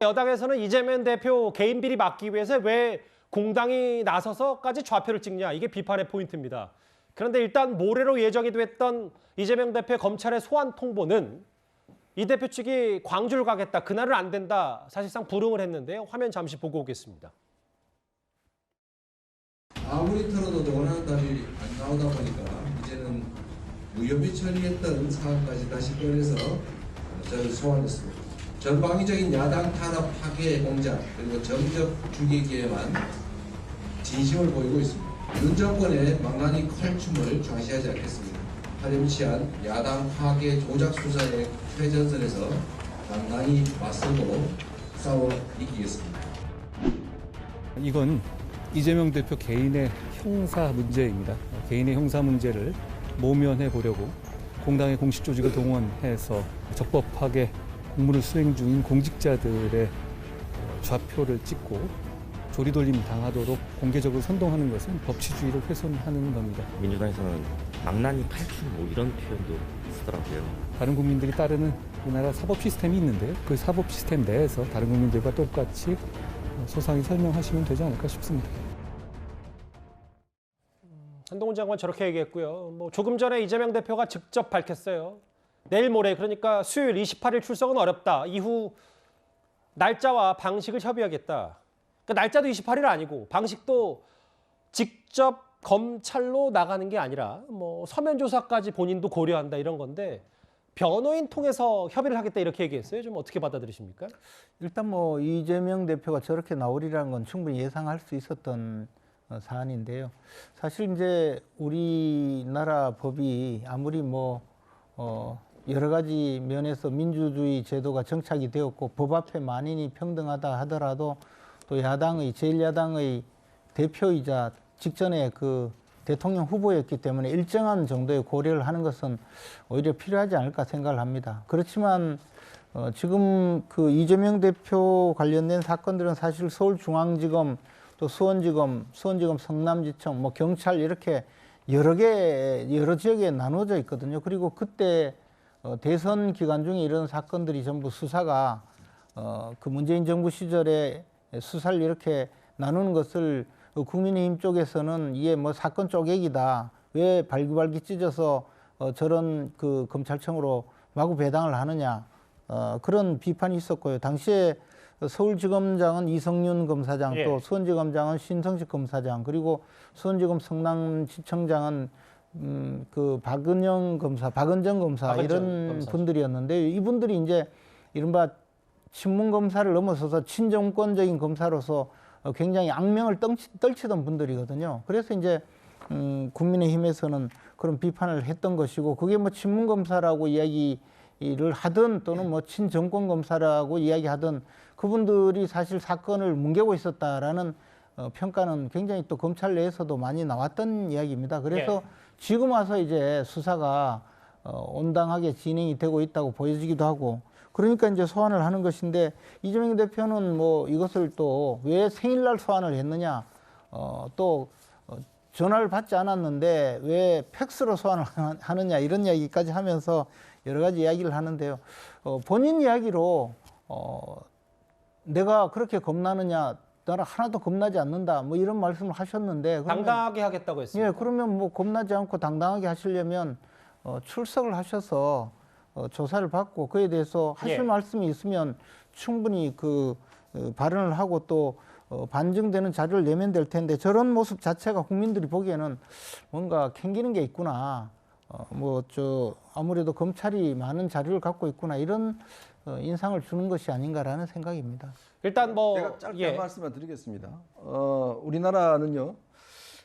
여당에서는 이재명 대표 개인 비리 막기 위해서 왜 공당이 나서서까지 좌표를 찍냐, 이게 비판의 포인트입니다. 그런데 일단 모레로 예정이 됐던 이재명 대표의 검찰의 소환 통보는 이 대표 측이 광주를 가겠다, 그날은 안 된다, 사실상 불응을 했는데요. 화면 잠시 보고 오겠습니다. 아무리 털어도 원하는 답이 안 나오다 보니까 이제는 무혐의 처리했던 사안까지 다시 꺼내서 저를 소환했습니다. 전방위적인 야당 탄압 파괴 공작 그리고 정적 죽이기에만 진심을 보이고 있습니다. 윤 정권의 망나니 칼춤을 좌시하지 않겠습니다. 파렴치한 야당 파괴 조작 수사의 최전선에서 망나니 맞서고 싸워 이기겠습니다. 이건 이재명 대표 개인의 형사 문제입니다. 개인의 형사 문제를 모면해 보려고 공당의 공식 조직을 동원해서 적법하게 공무를 수행 중인 공직자들의 좌표를 찍고 조리돌림 당하도록 공개적으로 선동하는 것은 법치주의를 훼손하는 겁니다. 민주당에서는 망나니 칼춤 뭐 이런 표현도 쓰더라고요. 다른 국민들이 따르는 우리나라 사법 시스템이 있는데요. 그 사법 시스템 내에서 다른 국민들과 똑같이 소상히 설명하시면 되지 않을까 싶습니다. 한동훈 장관 저렇게 얘기했고요. 조금 전에 이재명 대표가 직접 밝혔어요. 내일 모레, 그러니까 수요일 28일 출석은 어렵다. 이후 날짜와 방식을 협의하겠다. 그러니까 날짜도 28일 아니고 방식도 직접 검찰로 나가는 게 아니라 서면 조사까지 본인도 고려한다, 이런 건데 변호인 통해서 협의를 하겠다, 이렇게 얘기했어요. 좀 어떻게 받아들이십니까? 일단 이재명 대표가 저렇게 나오리라는 건 충분히 예상할 수 있었던 사안인데요. 사실 이제 우리나라 법이 아무리 여러 가지 면에서 민주주의 제도가 정착이 되었고 법 앞에 만인이 평등하다 하더라도 또 야당의 제1야당의 대표이자 직전에 그 대통령 후보였기 때문에 일정한 정도의 고려를 하는 것은 오히려 필요하지 않을까 생각을 합니다. 그렇지만 지금 그 이재명 대표 관련된 사건들은 사실 서울중앙지검 또 수원지검 성남지청 경찰 이렇게 여러 지역에 나눠져 있거든요. 그리고 그때 대선 기간 중에 이런 사건들이 전부 수사가 그 문재인 정부 시절에 수사를 이렇게 나누는 것을 국민의힘 쪽에서는 이게 사건 쪼개기다, 왜 발기발기 찢어서 저런 그 검찰청으로 마구 배당을 하느냐, 그런 비판이 있었고요. 당시에 서울지검장은 이성윤 검사장, 또 수원지검장은 신성식 검사장, 그리고 수원지검 성남지청장은 그 박은정 검사 이런 분들이었는데, 이분들이 이제 이른바 친문 검사를 넘어서서 친정권적인 검사로서 굉장히 악명을 떨치던 분들이거든요. 그래서 이제 국민의힘에서는 그런 비판을 했던 것이고, 그게 친문 검사라고 이야기를 하든 또는 친정권 검사라고 이야기하든 그분들이 사실 사건을 뭉개고 있었다라는 평가는 굉장히 또 검찰 내에서도 많이 나왔던 이야기입니다. 그래서 지금 와서 이제 수사가 온당하게 진행이 되고 있다고 보여지기도 하고, 그러니까 이제 소환을 하는 것인데, 이재명 대표는 이것을 또 왜 생일날 소환을 했느냐, 또 전화를 받지 않았는데 왜 팩스로 소환을 하느냐, 이런 이야기까지 하면서 여러 가지 이야기를 하는데요. 본인 이야기로 내가 그렇게 겁나느냐, 나는 하나도 겁나지 않는다, 이런 말씀을 하셨는데, 당당하게 하겠다고 했습니다. 예, 그러면 겁나지 않고 당당하게 하시려면 출석을 하셔서 조사를 받고 그에 대해서 하실 말씀이 있으면 충분히 그 발언을 하고 또 반증되는 자료를 내면 될 텐데, 저런 모습 자체가 국민들이 보기에는 뭔가 캥기는 게 있구나, 아무래도 검찰이 많은 자료를 갖고 있구나, 이런 인상을 주는 것이 아닌가라는 생각입니다. 일단 제가 짧게 한 말씀만 드리겠습니다. 우리나라는요,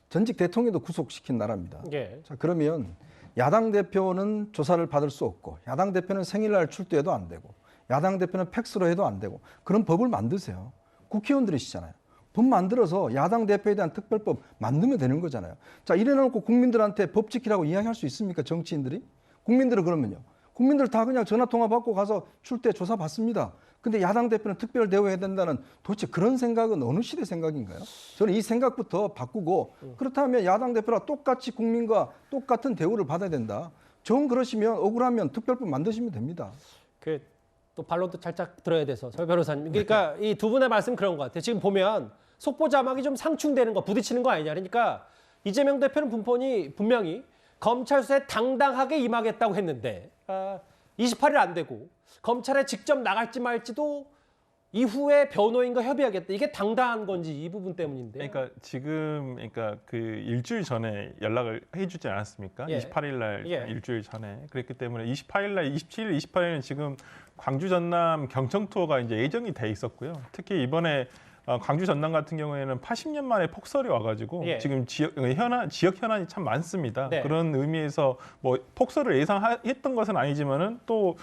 전직 대통령도 구속시킨 나라입니다. 자, 그러면 야당 대표는 조사를 받을 수 없고, 야당 대표는 생일날 출두해도 안 되고, 야당 대표는 팩스로 해도 안 되고, 그런 법을 만드세요. 국회의원들이시잖아요. 법 만들어서 야당 대표에 대한 특별법 만들면 되는 거잖아요. 자, 이래놓고 국민들한테 법 지키라고 이야기할 수 있습니까, 정치인들이? 국민들은 그러면요, 국민들 다 그냥 전화통화 받고 가서 출두해 조사 받습니다. 근데 야당 대표는 특별 대우해야 된다는, 도대체 그런 생각은 어느 시대 생각인가요? 저는 이 생각부터 바꾸고, 그렇다면 야당 대표랑 똑같이 국민과 똑같은 대우를 받아야 된다. 정 그러시면, 억울하면 특별법 만드시면 됩니다. 또 반론도 살짝 들어야 돼서 설 변호사님. 그러니까 이 두 분의 말씀 그런 것 같아요. 지금 보면 속보 자막이 좀 상충되는 거, 부딪히는 거 아니냐. 그러니까 이재명 대표는 분명히 검찰 수사에 당당하게 임하겠다고 했는데 28일 안 되고 검찰에 직접 나갈지 말지도 이후에 변호인과 협의하겠다. 이게 당당한 건지 이 부분 때문인데. 그러니까 지금 그 일주일 전에 연락을 해주지 않았습니까? 예. 28일 날 예. 일주일 전에 그랬기 때문에 28일 날, 27일, 28일은 지금 광주 전남 경청 투어가 이제 예정이 돼 있었고요. 특히 이번에 광주 전남 같은 경우에는 80년 만에 폭설이 와가지고 예. 지금 지역 현안이 참 많습니다. 네. 그런 의미에서 뭐 폭설을 예상했던 것은 아니지만은 또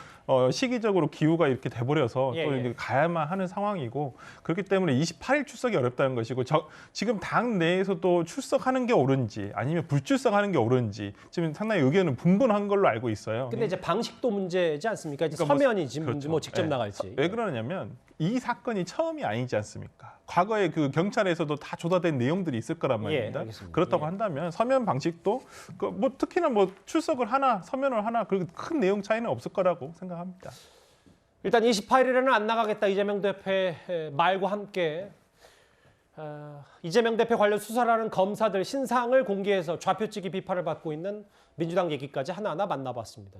시기적으로 기후가 이렇게 돼버려서 예, 또 예. 이제 가야만 하는 상황이고 그렇기 때문에 28일 출석이 어렵다는 것이고 지금 당 내에서도 출석하는 게 옳은지 아니면 불출석하는 게 옳은지 지금 상당히 의견은 분분한 걸로 알고 있어요. 근데 이제 방식도 문제지 않습니까? 이제 그러니까 서면이지 그렇죠. 뭐 직접 예. 나갈지. 왜 그러냐면 이 사건이 처음이 아니지 않습니까? 과거에 그 경찰에서도 다 조사된 내용들이 있을 거란 말입니다. 알겠습니다. 그렇다고 예. 한다면 서면 방식도 뭐 특히나 뭐 출석을 하나 서면을 하나 그렇게 큰 내용 차이는 없을 거라고 생각합니다. 일단 28일에는 안 나가겠다 이재명 대표의 말과 함께 이재명 대표 관련 수사를 하는 검사들 신상을 공개해서 좌표찍기 비판을 받고 있는 민주당 얘기까지 하나하나 만나봤습니다.